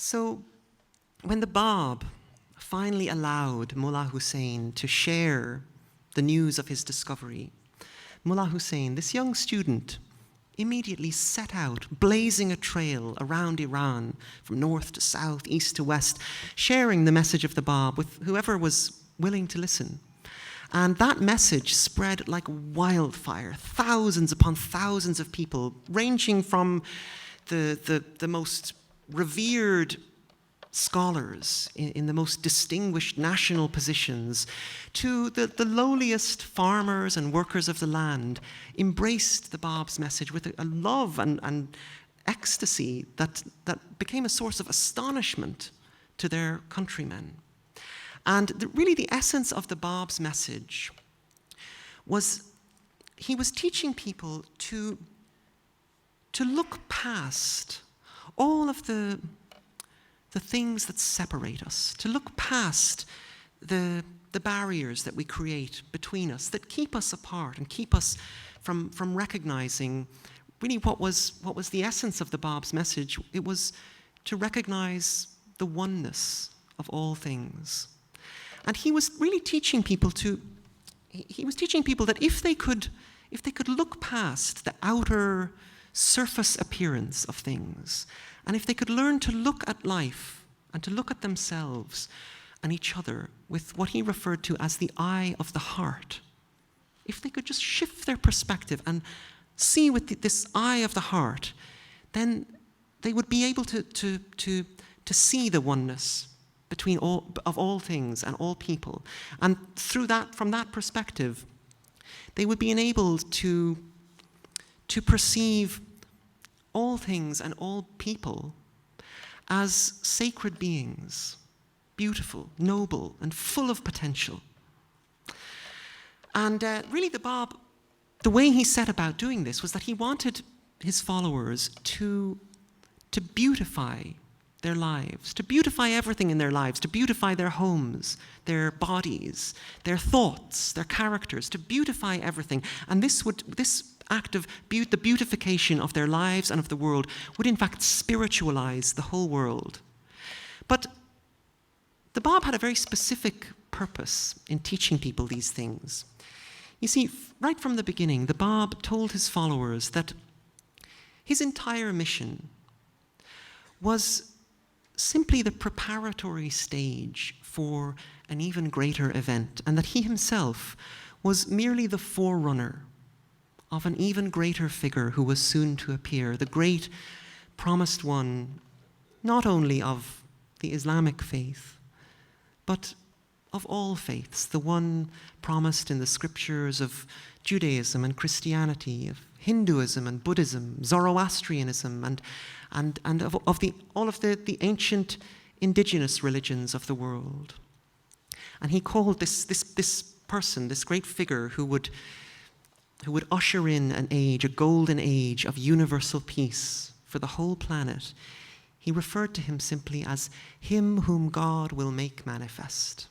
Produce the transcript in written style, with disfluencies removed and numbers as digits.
So when the Báb finally allowed Mullah Hussein to share the news of his discovery, Mullah Hussein, this young student, immediately set out, blazing a trail around Iran, from north to south, east to west, sharing the message of the Báb with whoever was willing to listen. And that message spread like wildfire, thousands upon thousands of people, ranging from the most revered scholars in the most distinguished national positions to the lowliest farmers and workers of the land, embraced the Báb's message with a love and ecstasy that became a source of astonishment to their countrymen. And really the essence of the Báb's message was he was teaching people to look past all of the things that separate us, to look past the barriers that we create between us, that keep us apart and keep us from recognizing really what was the essence of the Báb's message. It was to recognize the oneness of all things. And he was really teaching people that if they could look past the outer surface appearance of things, and if they could learn to look at life and to look at themselves and each other with what he referred to as the eye of the heart, if they could just shift their perspective and see with this eye of the heart, then they would be able to see the oneness between all things and all people. And from that perspective, they would be enabled to perceive all things and all people as sacred beings, beautiful, noble, and full of potential. And really the Báb, the way he set about doing this was that he wanted his followers to beautify their lives, to beautify everything in their lives, to beautify their homes, their bodies, their thoughts, their characters, to beautify everything. And this act of the beautification of their lives and of the world would in fact spiritualize the whole world. But the Báb had a very specific purpose in teaching people these things. You see, right from the beginning, the Báb told his followers that his entire mission was simply the preparatory stage for an even greater event, and that he himself was merely the forerunner of an even greater figure who was soon to appear, the great promised one, not only of the Islamic faith, but of all faiths, the one promised in the scriptures of Judaism and Christianity, of Hinduism and Buddhism, Zoroastrianism, and of all of the ancient indigenous religions of the world. And he called this person, this great figure who would usher in an age, a golden age of universal peace for the whole planet. He referred to him simply as him whom God will make manifest.